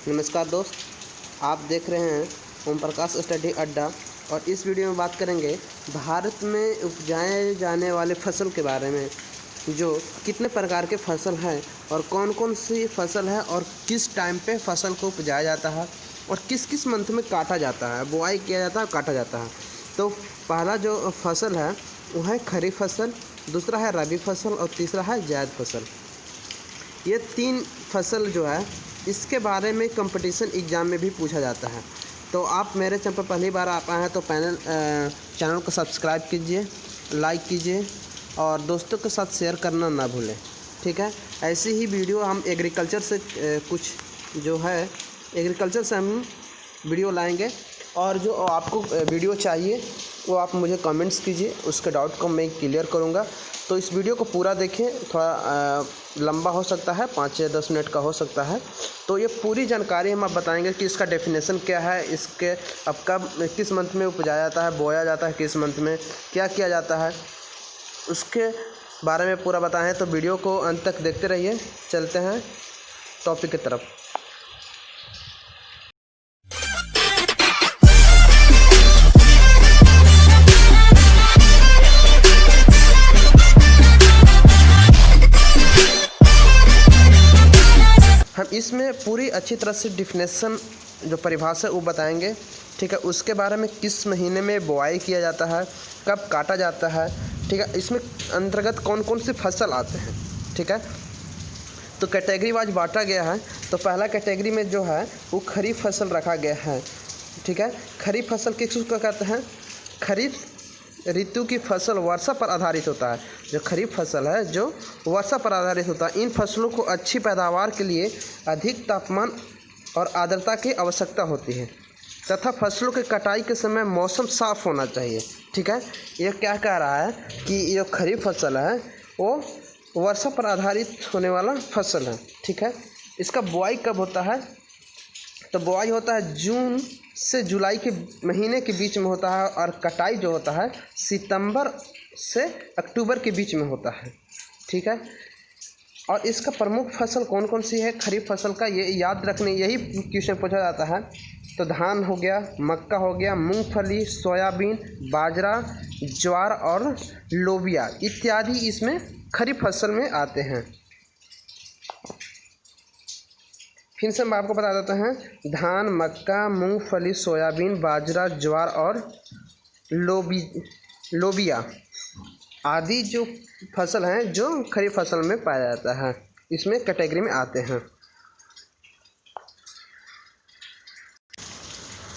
नमस्कार दोस्त, आप देख रहे हैं ओम प्रकाश स्टडी अड्डा। और इस वीडियो में बात करेंगे भारत में उपजाए जाने वाले फसल के बारे में, जो कितने प्रकार के फसल हैं और कौन कौन सी फसल है और किस टाइम पे फसल को उपजाया जाता है और किस किस मंथ में काटा जाता है, बुआई किया जाता है और काटा जाता है। तो पहला जो फसल है वो है खरीफ फसल, दूसरा है रबी फसल और तीसरा है जायद फसल। ये तीन फसल जो है इसके बारे में कंपटीशन एग्ज़ाम में भी पूछा जाता है। तो आप मेरे चैनल पर पहली बार आप आए हैं तो चैनल को सब्सक्राइब कीजिए, लाइक कीजिए और दोस्तों के साथ शेयर करना ना भूलें, ठीक है। ऐसी ही वीडियो हम एग्रीकल्चर से कुछ जो है एग्रीकल्चर से हम वीडियो लाएंगे, और जो आपको वीडियो चाहिए वो आप मुझे कमेंट्स कीजिए, उसके डाउट को मैं क्लियर करूँगा। तो इस वीडियो को पूरा देखें, थोड़ा लंबा हो सकता है, 5 से 10 मिनट का हो सकता है। तो ये पूरी जानकारी हम आप बताएंगे कि इसका डेफिनेशन क्या है, इसके अब कब किस मंथ में उपजाया जाता है, बोया जाता है किस मंथ में, क्या किया जाता है, उसके बारे में पूरा बताएं। तो वीडियो को अंत तक देखते रहिए। चलते हैं टॉपिक की तरफ। हम इसमें पूरी अच्छी तरह से डिफिनेशन जो परिभाषा वो बताएंगे, ठीक है। उसके बारे में किस महीने में बुआई किया जाता है, कब काटा जाता है, ठीक है। इसमें अंतर्गत कौन कौन सी फसल आते हैं, ठीक है। तो कैटेगरी वाइज बांटा गया है। तो पहला कैटेगरी में जो है वो खरीफ फसल रखा गया है, ठीक है। खरीफ फसल किसको कहते हैं? खरीफ ऋतु की फसल वर्षा पर आधारित होता है। जो खरीफ फसल है जो वर्षा पर आधारित होता है। इन फसलों को अच्छी पैदावार के लिए अधिक तापमान और आर्द्रता की आवश्यकता होती है तथा फसलों के कटाई के समय मौसम साफ होना चाहिए, ठीक है। ये क्या कह रहा है कि ये खरीफ फसल है वो वर्षा पर आधारित होने वाला फसल है, ठीक है। इसका बुआई कब होता है? तो बुआई होता है जून से जुलाई के महीने के बीच में होता है, और कटाई जो होता है सितंबर से अक्टूबर के बीच में होता है, ठीक है। और इसका प्रमुख फसल कौन कौन सी है खरीफ फसल का, ये याद रखने यही क्वेश्चन पूछा जाता है। तो धान हो गया, मक्का हो गया, मूंगफली, सोयाबीन, बाजरा, ज्वार और लोबिया इत्यादि इसमें खरीफ फसल में आते हैं। फिर से हम आपको बता देते हैं, धान, मक्का, मूंगफली, सोयाबीन, बाजरा, ज्वार और लोबिया आदि जो फसल हैं जो खरीफ फसल में पाया जाता है, इसमें कैटेगरी में आते हैं।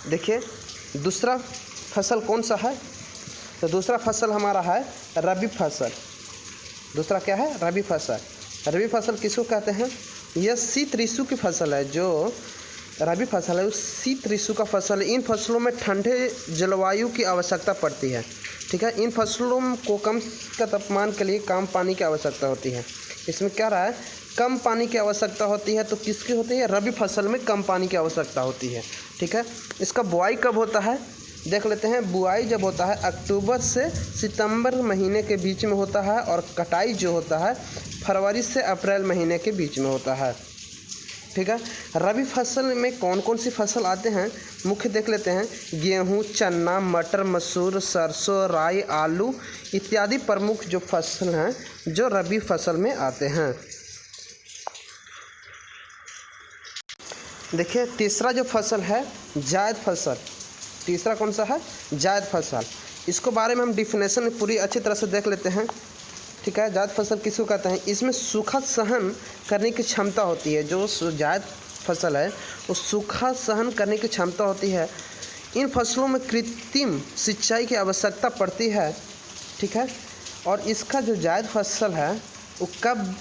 देखिए दूसरा फसल कौन सा है? तो दूसरा फसल हमारा है रबी फसल। दूसरा क्या है? रबी फसल। रबी फसल किसको कहते हैं? यह शीत ऋतु की फसल है। जो रबी फसल है वो शीत ऋतु का फसल है। इन फसलों में ठंडे जलवायु की आवश्यकता पड़ती है, ठीक है। इन फसलों को कम का तापमान के लिए कम पानी की आवश्यकता होती है। इसमें क्या रहा है, कम पानी की आवश्यकता होती है। तो किसकी होती है? रबी फसल में कम पानी की आवश्यकता होती है, ठीक है। इसका बुआई कब होता है देख लेते हैं। बुआई जब होता है अक्टूबर से सितंबर महीने के बीच में होता है, और कटाई जो होता है फरवरी से अप्रैल महीने के बीच में होता है, ठीक है। रबी फसल में कौन कौन सी फसल आते हैं मुख्य देख लेते हैं। गेहूं, चना, मटर, मसूर, सरसों, राई, आलू इत्यादि प्रमुख जो फसल हैं जो रबी फसल में आते हैं। देखिए तीसरा जो फसल है जायद फसल। तीसरा कौन सा है? जायद फसल। इसको बारे में हम डिफिनेशन पूरी अच्छी तरह से देख लेते हैं, ठीक है। जायद फसल किसको कहते हैं? इसमें सूखा सहन करने की क्षमता होती है। जो जायद फसल है वो सूखा सहन करने की क्षमता होती है। इन फसलों में कृत्रिम सिंचाई की आवश्यकता पड़ती है, ठीक है। और इसका जो जायद फसल है वो कब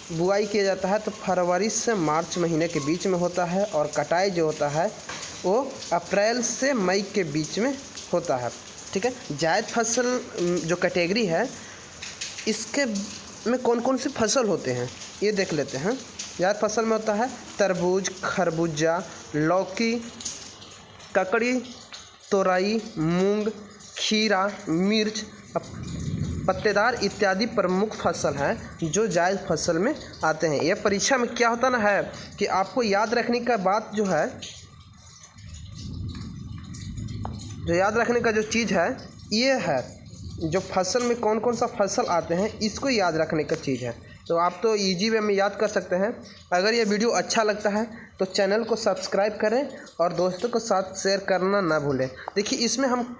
बुआई किया जाता है? तो फरवरी से मार्च महीने के बीच में होता है, और कटाई जो होता है वो अप्रैल से मई के बीच में होता है, ठीक है। जायद फसल जो कैटेगरी है इसके में कौन कौन सी फसल होते हैं ये देख लेते हैं। जायद फसल में होता है तरबूज, खरबूजा, लौकी, ककड़ी, तोरई, मूंग, खीरा, मिर्च, पत्तेदार इत्यादि प्रमुख फसल हैं जो जायद फसल में आते हैं। यह परीक्षा में क्या होता ना है कि आपको याद रखने का बात जो है, जो याद रखने का जो चीज़ है ये है, जो फसल में कौन कौन सा फसल आते हैं इसको याद रखने का चीज़ है। तो आप तो इजी वे में याद कर सकते हैं। अगर ये वीडियो अच्छा लगता है तो चैनल को सब्सक्राइब करें और दोस्तों के साथ शेयर करना ना भूलें। देखिए इसमें हम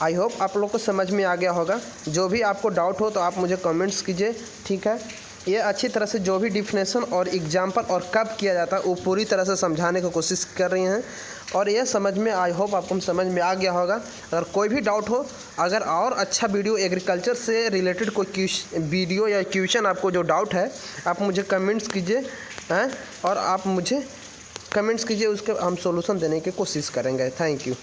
आई होप आप लोग को समझ में आ गया होगा। जो भी आपको डाउट हो तो आप मुझे कमेंट्स कीजिए, ठीक है। ये अच्छी तरह से जो भी डिफिनेशन और एग्जाम्पल और कब किया जाता है वो पूरी तरह से समझाने की कोशिश कर रही हैं और ये समझ में आई होप आपको समझ में आ गया होगा। अगर कोई भी डाउट हो, अगर और अच्छा वीडियो एग्रीकल्चर से रिलेटेड कोई वीडियो या क्वेश्चन आपको जो डाउट है आप मुझे कमेंट्स कीजिए हैं, और आप मुझे कमेंट्स कीजिए, उसके हम सॉल्यूशन देने की कोशिश करेंगे। Thank you.